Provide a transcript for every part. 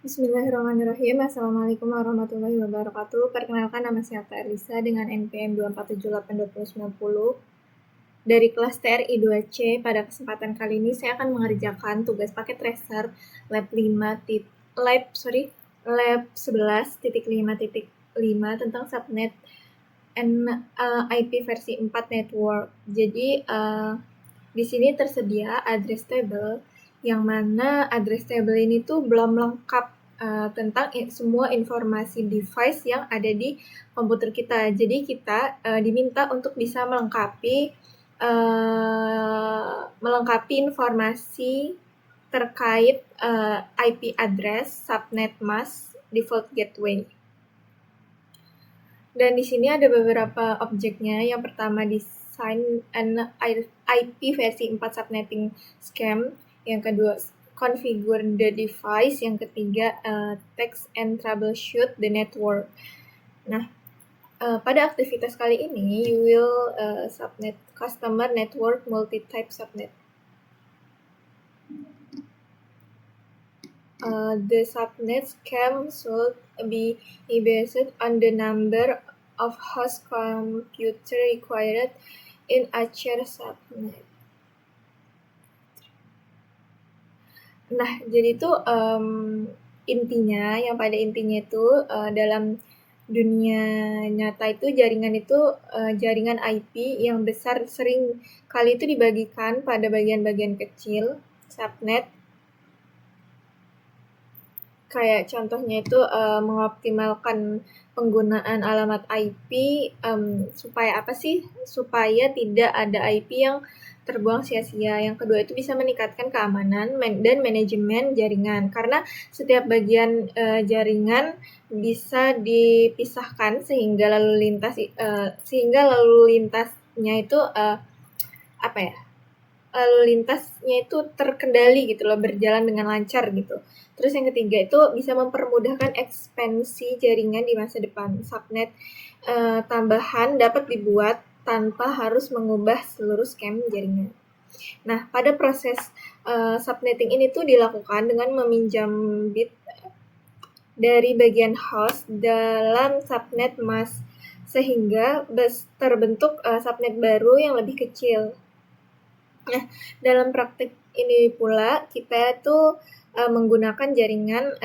Bismillahirrahmanirrahim. Assalamualaikum warahmatullahi wabarakatuh. Perkenalkan, nama saya Elisa dengan NPM 2478290 dari kelas TRI 2C. Pada kesempatan kali ini saya akan mengerjakan tugas paket tracer lab 11.5.5 tentang subnet and IP versi 4 network. Jadi di sini tersedia address table, yang mana address table ini tuh belum lengkap tentang semua informasi device yang ada di komputer kita. Jadi kita diminta untuk bisa melengkapi informasi terkait IP address, subnet mask, default gateway. Dan di sini ada beberapa objeknya. Yang pertama, design an IP versi 4 subnetting scheme. Yang kedua, configure the device. Yang ketiga, text and troubleshoot the network. Nah, pada aktivitas kali ini, you will subnet customer network multi-type subnet. The subnet scheme should be based on the number of host computer required in a shared subnet. Nah, jadi itu intinya, yang pada intinya itu dalam dunia nyata itu jaringan IP yang besar sering kali itu dibagikan pada bagian-bagian kecil subnet. Kayak contohnya itu mengoptimalkan penggunaan alamat IP supaya apa sih? Supaya tidak ada IP yang terbuang sia-sia. Yang kedua itu bisa meningkatkan keamanan dan manajemen jaringan, karena setiap bagian jaringan bisa dipisahkan sehingga lalu lintasnya itu lalu lintasnya itu terkendali gitu loh, berjalan dengan lancar gitu. Terus yang ketiga itu bisa mempermudahkan ekspansi jaringan di masa depan. Subnet tambahan dapat dibuat tanpa harus mengubah seluruh skema jaringan. Nah, pada proses subnetting ini tuh dilakukan dengan meminjam bit dari bagian host dalam subnet mask, sehingga terbentuk subnet baru yang lebih kecil. Nah, dalam praktik ini pula kita tuh menggunakan jaringan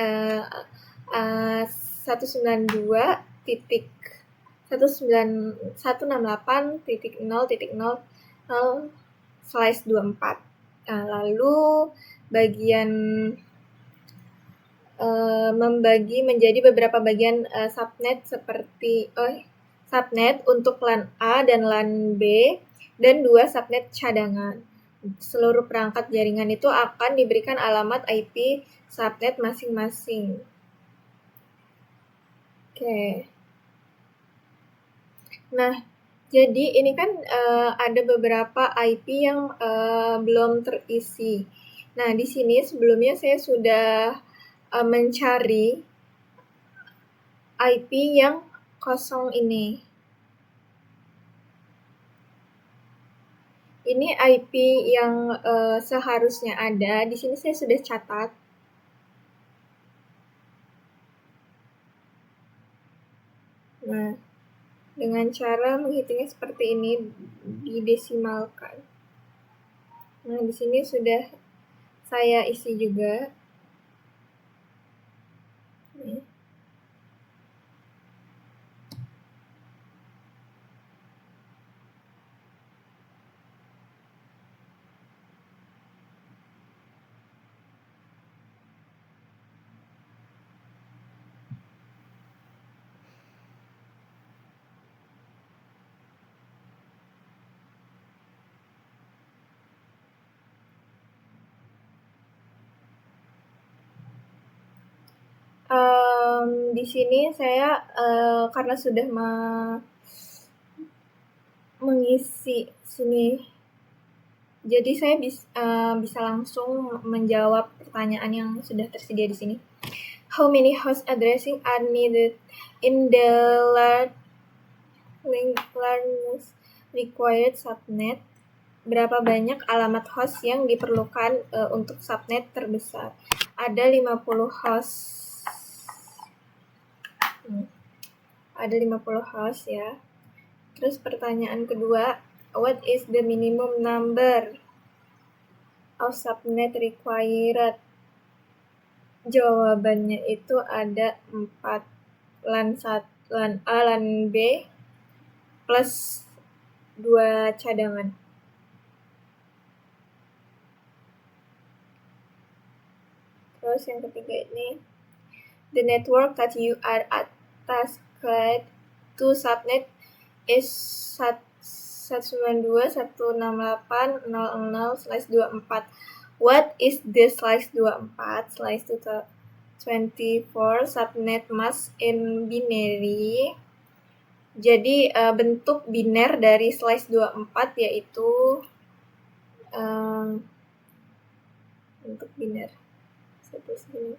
168.168.0.0/24. Lalu bagian membagi menjadi beberapa bagian subnet seperti subnet untuk LAN A dan LAN B, dan 2 subnet cadangan. Seluruh perangkat jaringan itu akan diberikan alamat IP subnet masing-masing. Oke. Nah, jadi ini kan ada beberapa IP yang belum terisi. Nah, di sini sebelumnya saya sudah mencari IP yang kosong ini. Ini IP yang seharusnya ada. Di sini saya sudah catat. Nah, dengan cara menghitungnya seperti ini, didesimalkan. Nah, di sini sudah saya isi juga. Nih. Di sini saya karena sudah mengisi sini, jadi saya bisa langsung menjawab pertanyaan yang sudah tersedia di sini. How many host addressing are needed in the largest required subnet? Berapa banyak alamat host yang diperlukan untuk subnet terbesar? Ada 50 host ada 50 host ya. Terus pertanyaan kedua, what is the minimum number of subnet required? Jawabannya itu ada 4, LAN A, LAN B, plus 2 cadangan. Terus yang ketiga ini, the network that you are tasked to subnet is 192.168.0.0/24. What is the /24/24 subnet mask in binary? Jadi bentuk biner dari /24 yaitu bentuk biner seperti ini.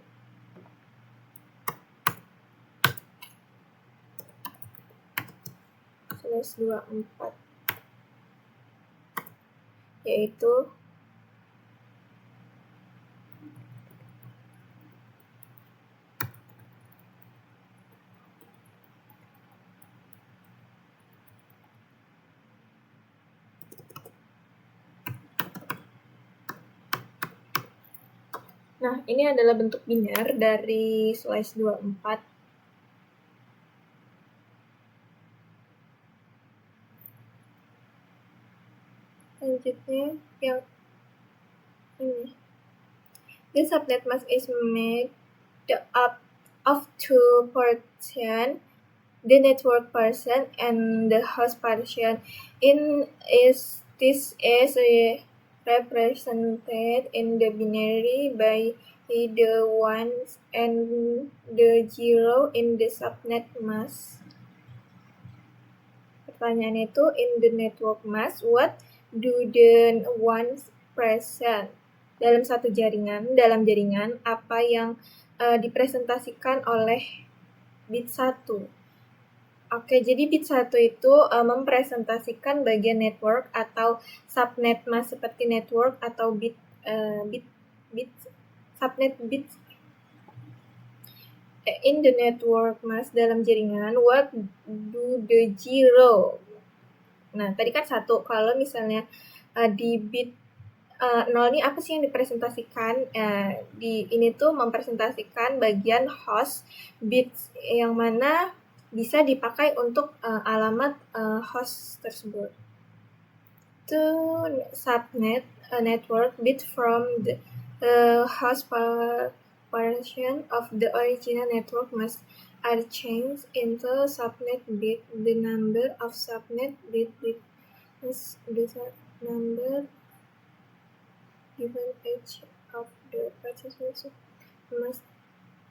/24 yaitu Nah, ini adalah bentuk biner dari /24. Selanjutnya yang ini. The subnet mask is made up of 2 portions, the network portion and the host portion. This is represented in the binary by the 1s and the 0 in the subnet mask. Pertanyaan itu, in the network mask, what do the 1s present? Dalam jaringan, apa yang dipresentasikan oleh bit 1? Oke, jadi bit 1 itu mempresentasikan bagian network atau subnet mask seperti network atau subnet bit. In the network mask dalam jaringan, what do the 0? Nah, tadi kan 1. Kalau misalnya di bit 0 ini apa sih yang dipresentasikan? Di ini tuh mempresentasikan bagian host bits yang mana bisa dipakai untuk alamat host tersebut. To subnet a network bit from the host portion of the original network must are changed into subnet bit. The number of subnet bit is the number given each of the participants must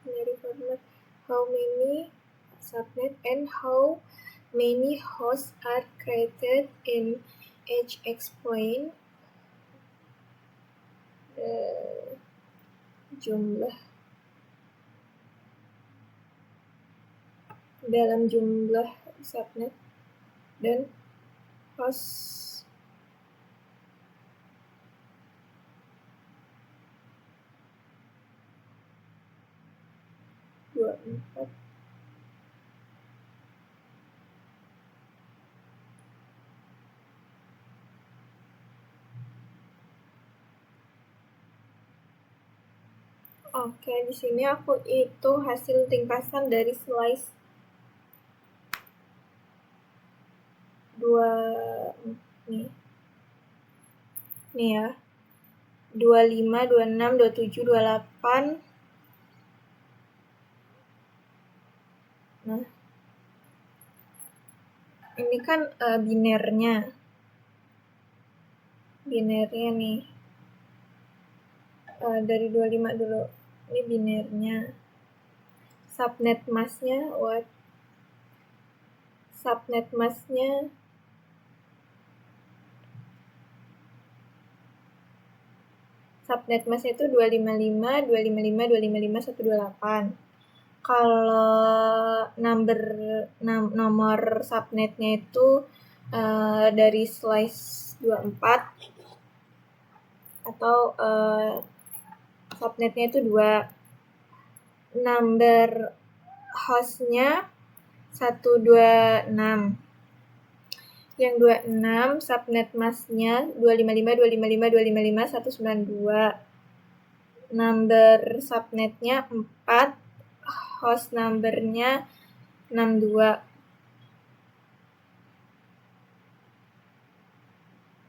vary format how many subnet and how many hosts are created in each explain jumlah dalam jumlah subnet dan host. Oke, di sini aku itu hasil ringkasan dari slide 2 nih ya, 25, 26, 27, 28. Nah, ini kan binernya nih, dari 25 dulu. Ini binernya. Subnet masknya, subnet masknya itu 255, 255, 255, 128. Kalau nomor subnetnya itu dari slice 24 atau subnetnya itu 2. Number hostnya 126. Yang 26 subnet masknya 255.255.255.192. Number subnetnya 4, host numbernya 62.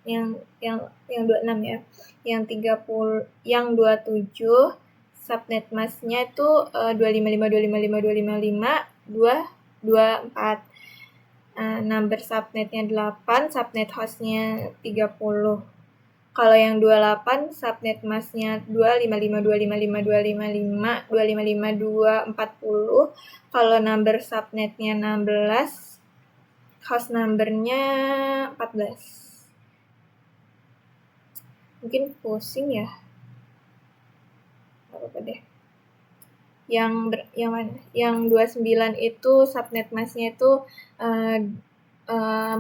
Yang 26 ya. Yang 30, yang 27 subnet masknya itu 255.255.255.224. Number subnetnya 8, subnet hostnya 30. Kalau yang 28 subnet masknya 255.255.255.255.240. Kalau number subnetnya 16, host numbernya 14. Mungkin pusing ya, gak apa-apa deh. Yang mana? Yang 29 itu subnet masknya itu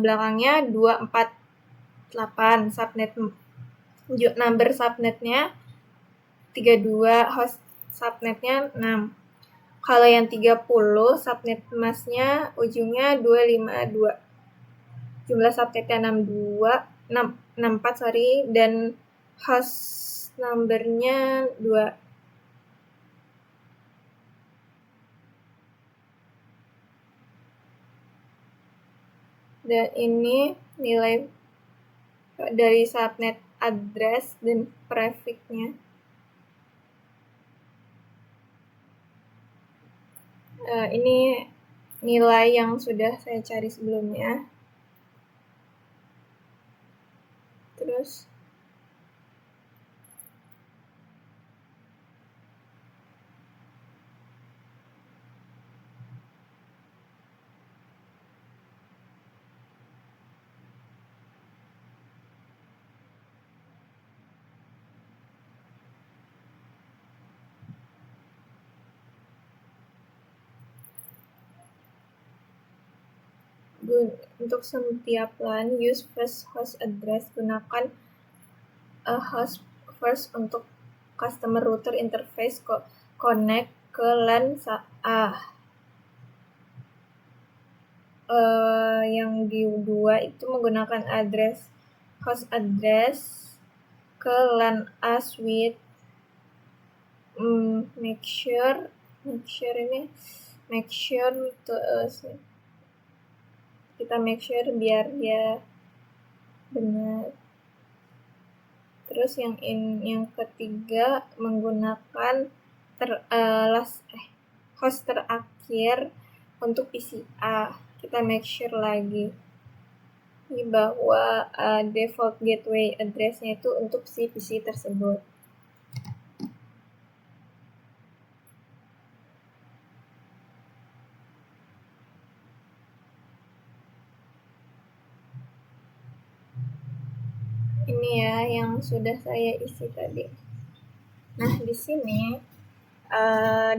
belakangnya 248. Subnet number subnetnya 32, host subnetnya 6. Kalau yang 30 subnet masknya ujungnya 252. Jumlah subnetnya 64 dan host numbernya 2. Dan ini nilai dari subnet address dan prefixnya. Ini nilai yang sudah saya cari sebelumnya. Terus untuk setiap LAN, use first host address. Gunakan host first untuk customer router interface connect ke LAN A. Yang di 2 itu menggunakan host address ke LAN A suite. Make sure kita make sure biar dia benar. Terus yang ketiga menggunakan host terakhir untuk PCA. Kita make sure lagi bahwa default gateway address-nya itu untuk si PC tersebut. Ini ya yang sudah saya isi tadi. Nah, di sini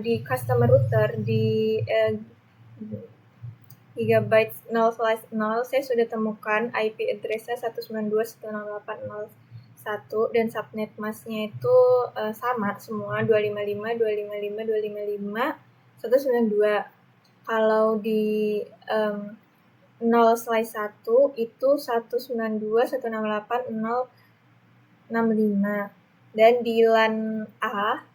di customer router di gigabyte 0/0 saya sudah temukan IP address-nya 192.168.0.1 dan subnet masknya itu sama semua 255.255.255.192. Kalau di 0/1 itu 192.168.0.65 dan di LAN A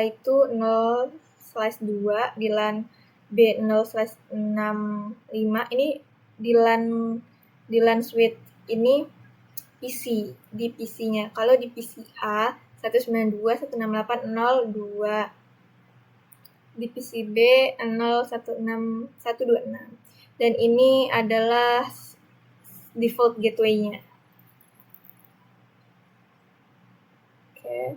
itu 0/2, di LAN B 0/65. Ini di LAN suite ini PC, di PC-nya. Kalau di PC A 192.168.0.2, di PC B 0.16126. Dan ini adalah default gateway-nya. Oke.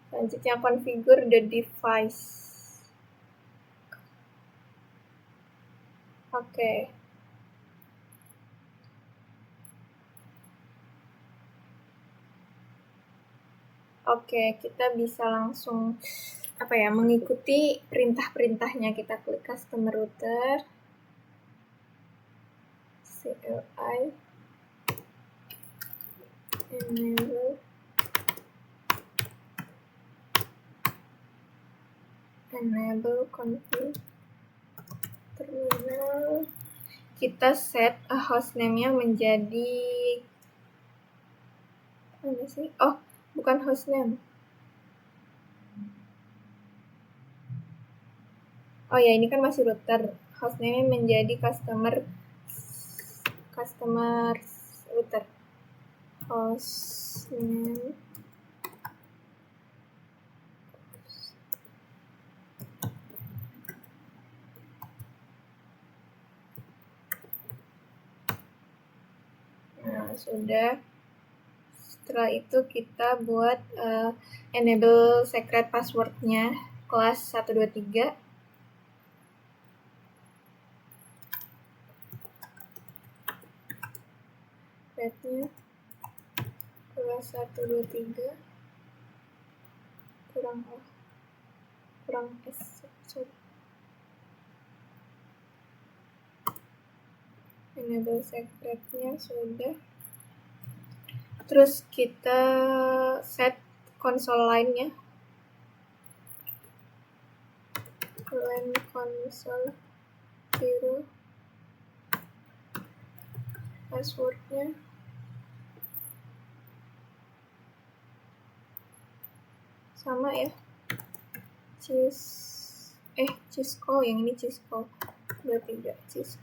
Selanjutnya configure the device. Oke. Oke, kita bisa langsung mengikuti perintah-perintahnya. Kita klik customer router, CLI, enable, enable config terminal, kita set hostname-nya menjadi mana sih? Oh, bukan hostname. Oh ya, ini kan masih router. Hostname menjadi customer router. Hostname sudah. Setelah itu kita buat enable secret passwordnya kelas 123. Secretnya kelas 123 kurang S. Enable secretnya sudah. Terus kita set console line-nya. Line console 0. Passwordnya sama ya. Cisco, yang ini Cisco 23 Cisco.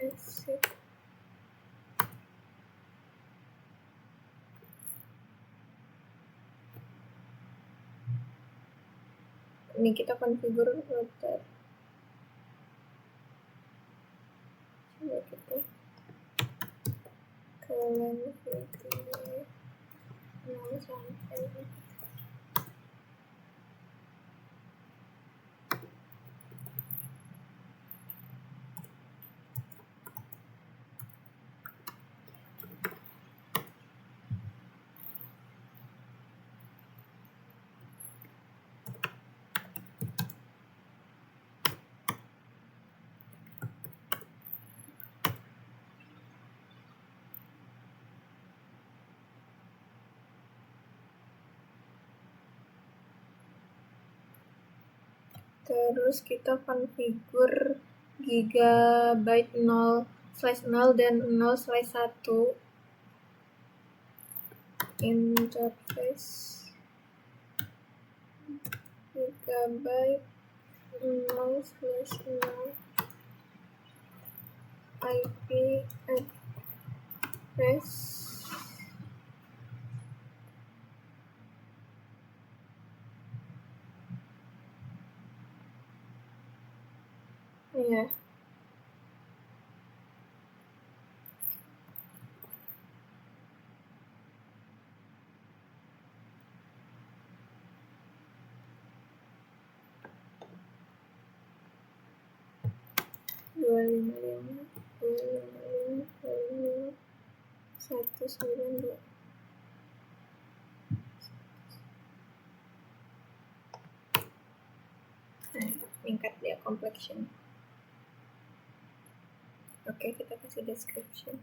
Exit. Ini kita configure router. Coba kita ke LAN VT 0 sampai terus kita configure gigabyte 0/0 dan 0/1 interface gigabyte 0/0 IP address ya. Dua lima lima 192. Tingkat dia complexion. Oke, kita kasih description.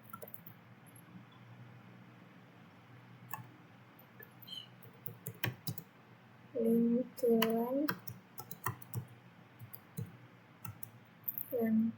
Link to LAN dan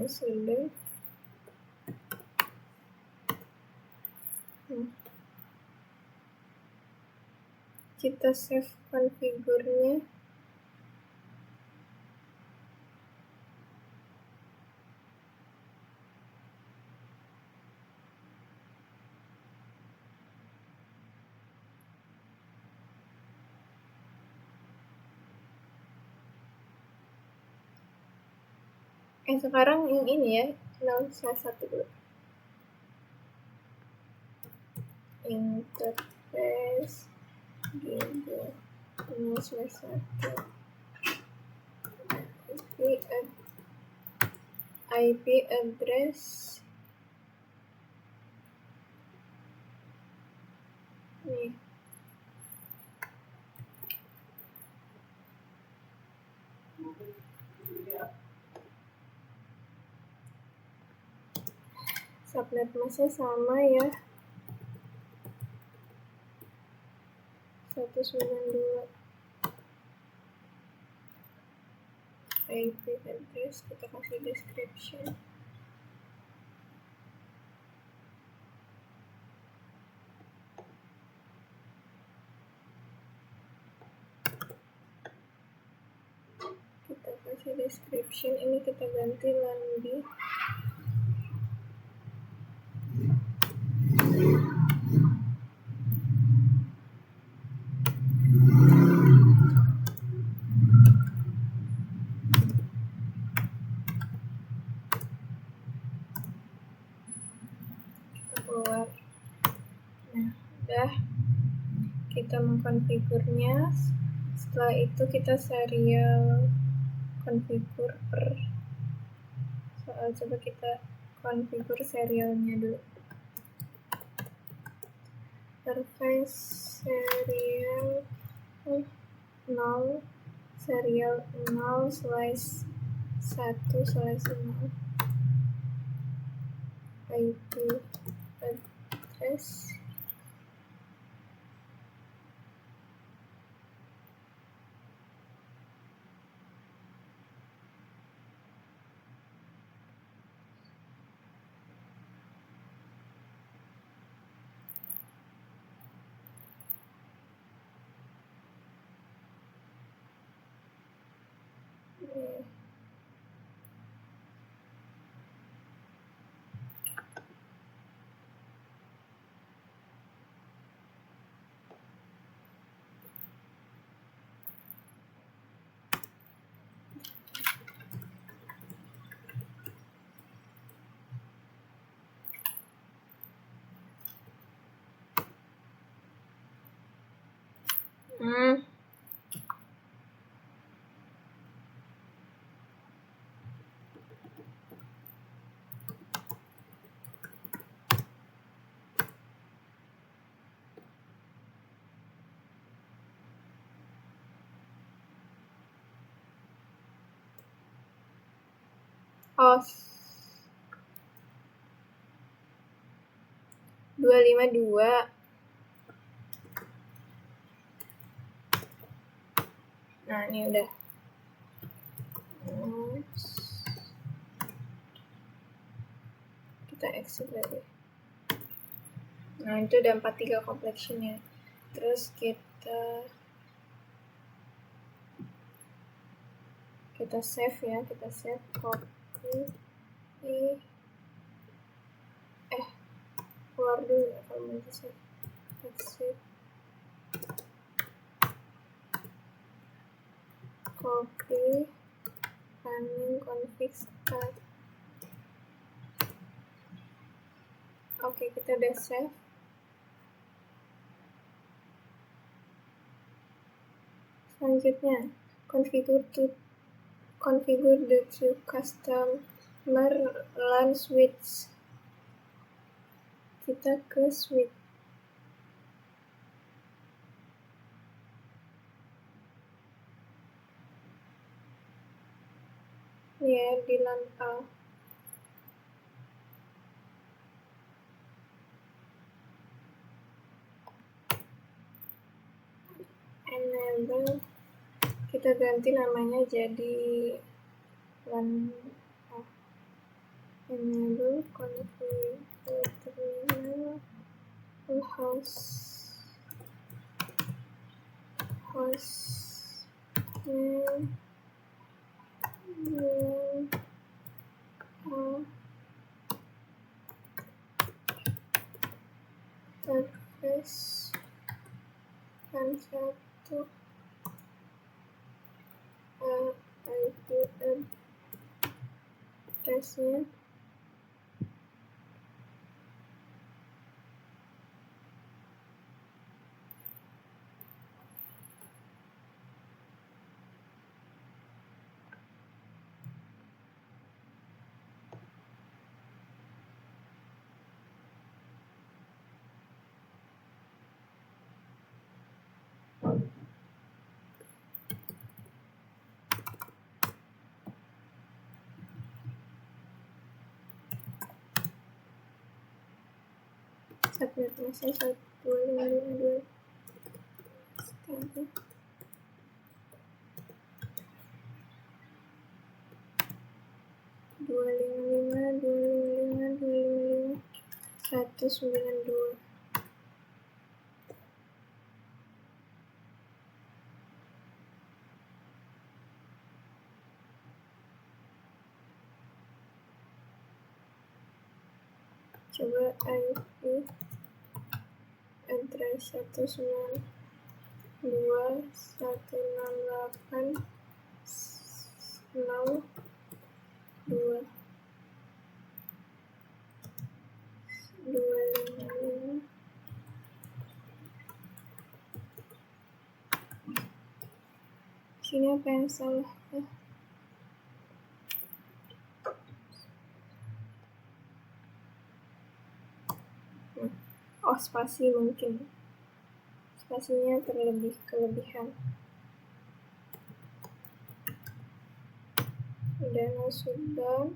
sudah. Kita save configure-nya. Sekarang yang ini ya, 0/1 dulu. Enter. space Google 0/1 IP address nih. Subnet masknya sama ya, 192. IP address kita kasih description. Kita kasih description, ini kita ganti LAN-B. Keluar. Nah, udah kita mengkonfigurnya. Setelah itu kita serial konfigur per soal. Coba kita konfigur serialnya dulu. Interface serial 0 serial 0/1/0 IP address host 252. Nah, ini udah. Kita exit lagi. Nah, itu udah 43 complexion-nya. Terus kita save ya, kita save copy keluar dulu ya kalau mau save. Exit copy running config start. Oke, kita udah save. Selanjutnya configure the two customer LAN switch. Kita ke switch. Ya, di LAN A. Enable, kita ganti namanya jadi LAN A. Enable configure terminal host name interface dan satu IP address-nya. subnet masnya 12552 192. Coba IP address 192.168.0.2 255. Sini apa yang salah? Oh, spasi mungkin. Spasinya kelebihan. Udah sudah,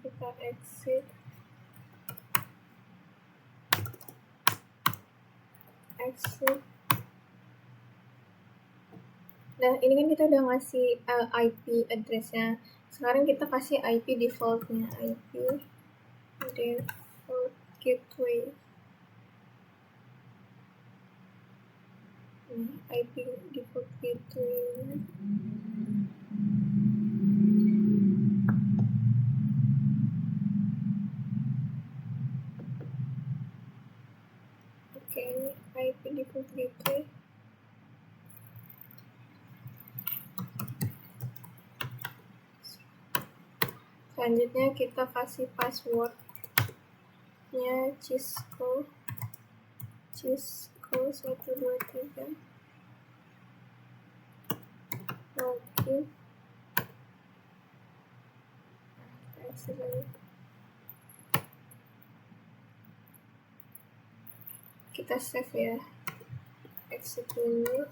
kita exit. Nah, ini kan kita udah ngasih IP address-nya. Sekarang kita kasih IP default-nya. IP default gateway. IP default gateway. Oke, ini IP default gateway. Selanjutnya kita kasih passwordnya Cisco 123. Login. Kita save ya. Exit dulu.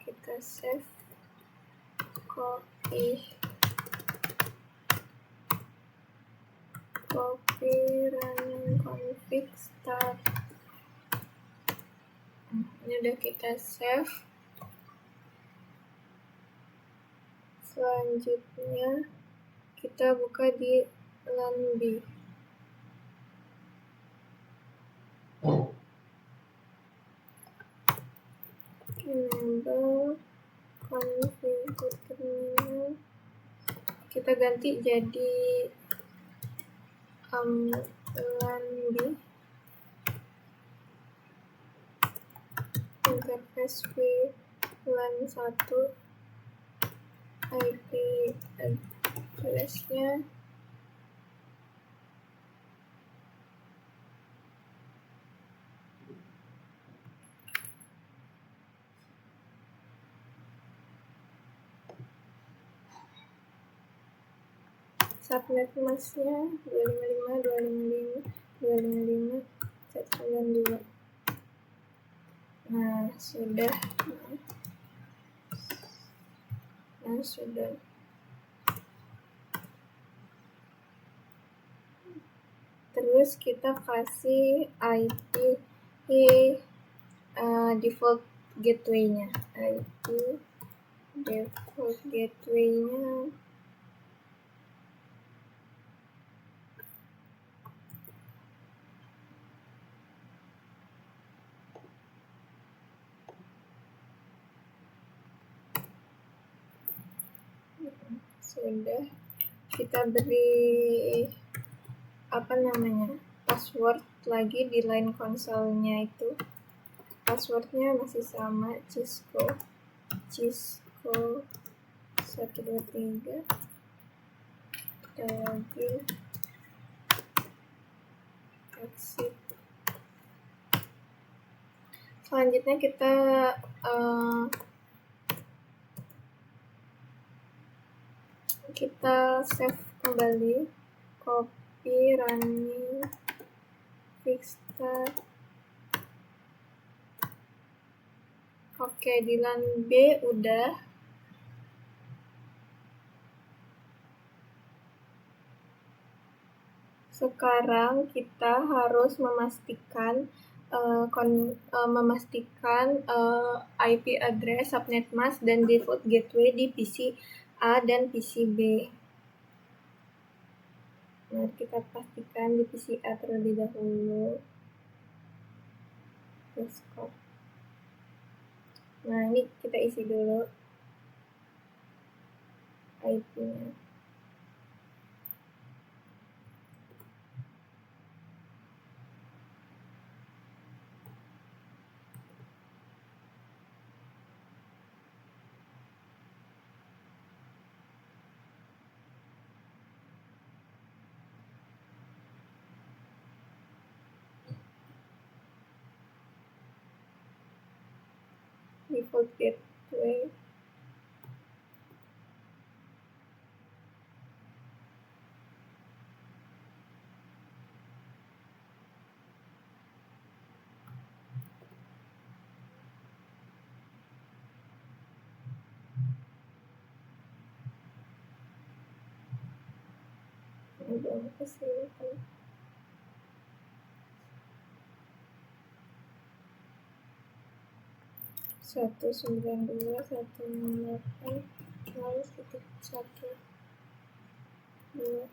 Kita save. Copy running config start. Ini udah kita save. Selanjutnya kita buka di LAN B. Enable configure terminal. Kita ganti jadi LAN B. Interface LAN 1. IP address-nya subnet masnya 255.255.255.192. Nah, sudah. Terus kita kasih IP default gateway-nya. IP default gateway-nya sudah. Kita beri password lagi di line console-nya itu. Passwordnya masih sama, Cisco 123. Kita login, exit. Selanjutnya kita save kembali, copy running fixstart. Oke, di LAN B udah. Sekarang kita harus memastikan IP address, subnet mask, dan default gateway di PC A dan PC B. Mari kita pastikan di PC A terlebih dahulu. Desktop. Nah, ini kita isi dulu IP-nya. Default gateway. Udah kesini kan. Satu 192.168 lalu titik 1 2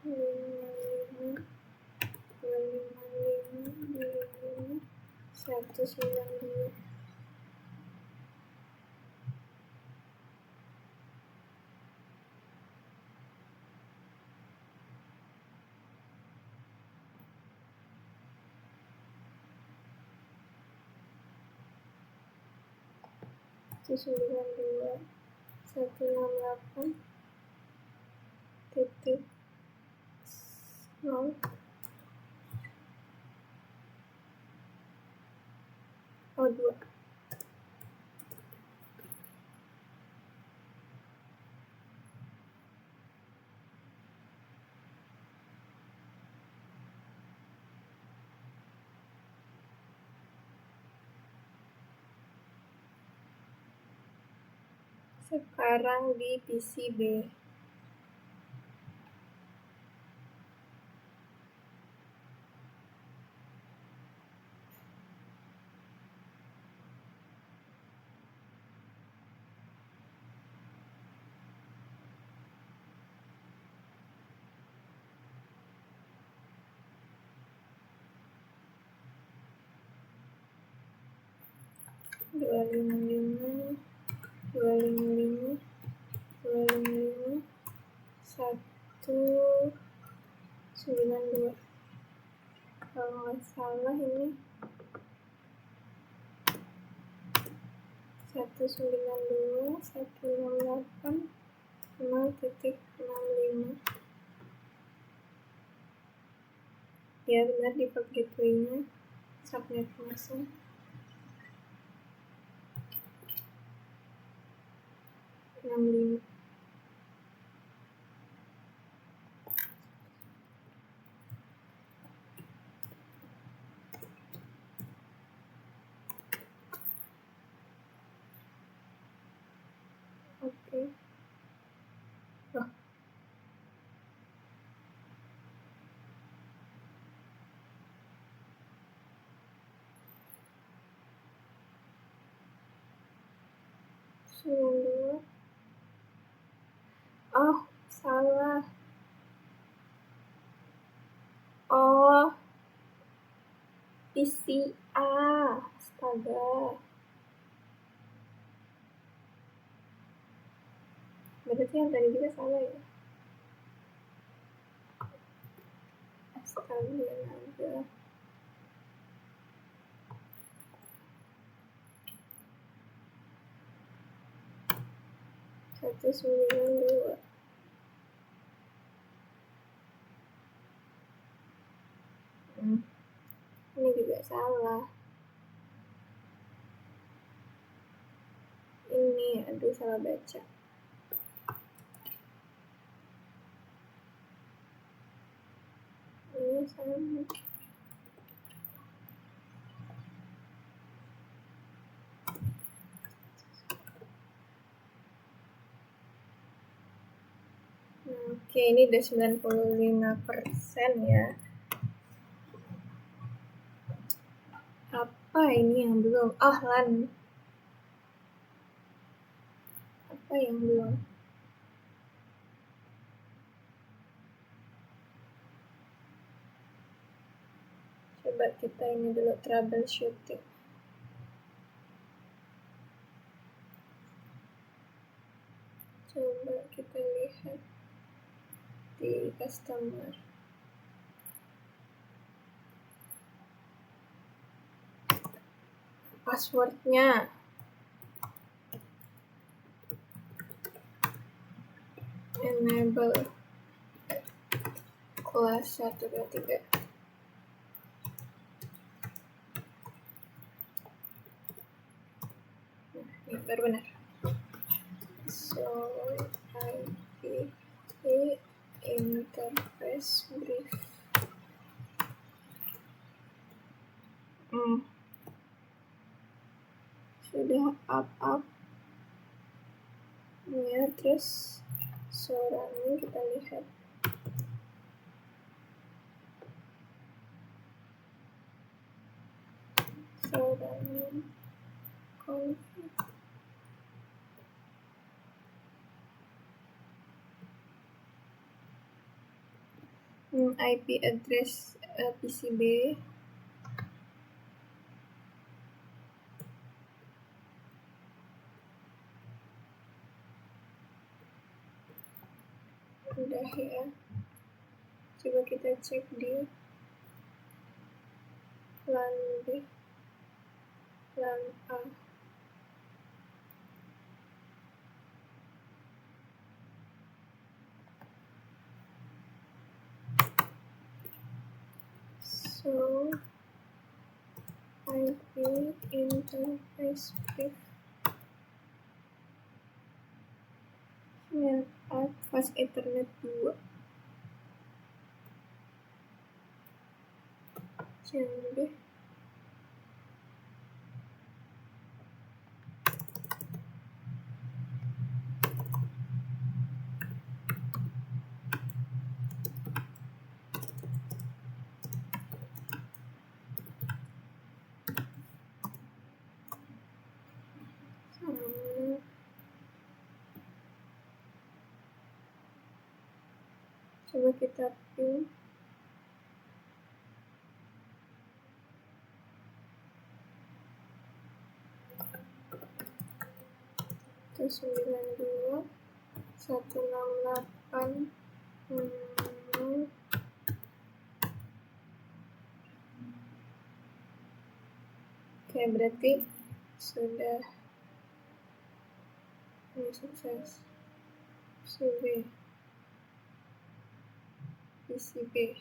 5 5 255 192. Satu 168 titik 0 2. Sekarang di PC B. Dua lima lima 192. Kalau nggak salah ini 192.168 0.65. Ya benar, default gateway-nya subnet mask 65. Oke. Loh. Oh, salah. Oh, PC A. Astaga. Berarti yang tadi juga salah ya? Astaga. 192. Ini juga salah. Ini, aduh salah baca. Ini sama. Nah, Oke, ini udah 95% ya. Apa ini yang belum? Oh, LAN. Apa yang belum? Coba kita ini dulu troubleshooting. Coba kita lihat di customer. Passwordnya enable kelas 1, 2, 3. Nah, ini baru benar. So IP interface brief. Sudah up ya, terus suaranya kita lihat. Suaranya config. IP address PCB. Udah ya. Coba kita cek di LAN B, LAN A. So IP interface brief. Network fast Ethernet 2. Jangan. Coba kita pin. Itu 92.168. Oke, berarti sudah ini sukses. PCB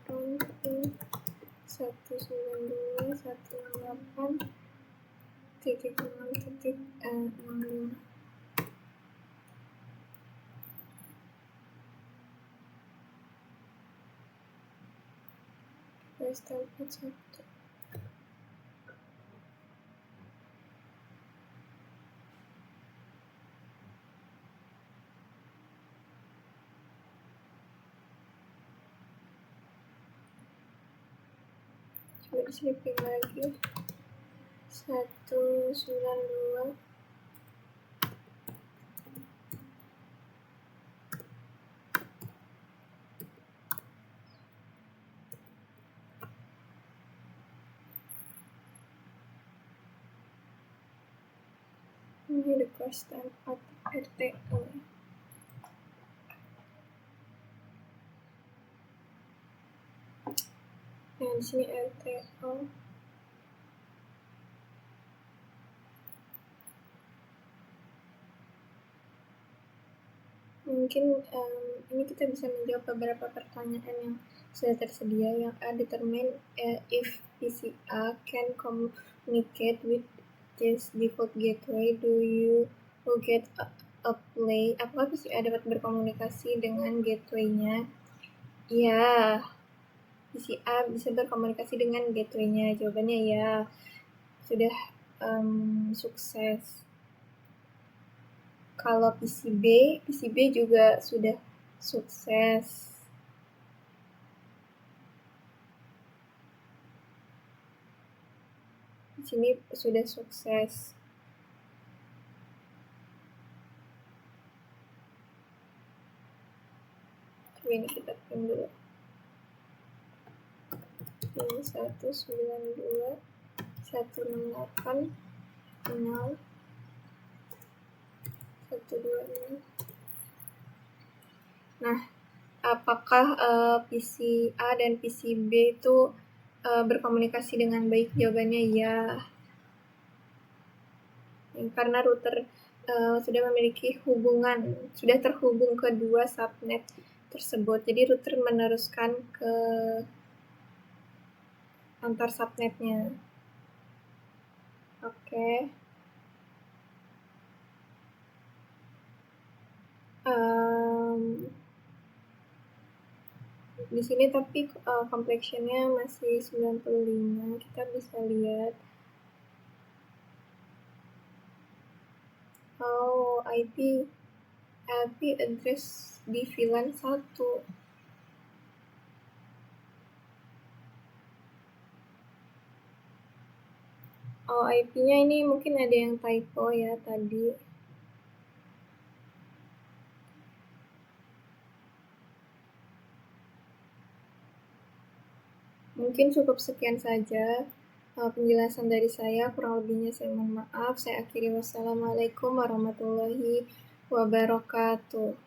Kemudian 192.168.0.62. Terus tempat 1. Coba diselipin lagi. 192. Ini request tempat RTO. Nah, di sini RTO. Mungkin ini kita bisa menjawab beberapa pertanyaan yang sudah tersedia. Yang A, determine if PCA can communicate with this default gateway. Do you get a play? Apakah PCA dapat berkomunikasi dengan gateway-nya? Ya, PCA bisa berkomunikasi dengan gateway-nya. Jawabannya ya, sudah sukses. Kalau PCB juga sudah sukses. Di sini sudah sukses. Ini kita print dulu. Ini 192 168 0 126. Nah, apakah PC A dan PC B itu berkomunikasi dengan baik? Jawabannya ya. Karena router sudah memiliki hubungan, sudah terhubung ke dua subnet tersebut. Jadi router meneruskan ke antar subnetnya. Oke. Di sini tapi complexionnya masih 95. Kita bisa lihat. Oh, IP address di VLAN 1. Oh, IP-nya ini mungkin ada yang typo ya tadi. Mungkin cukup sekian saja penjelasan dari saya. Kurang lebihnya saya mohon maaf. Saya akhiri. Wassalamualaikum warahmatullahi wabarakatuh.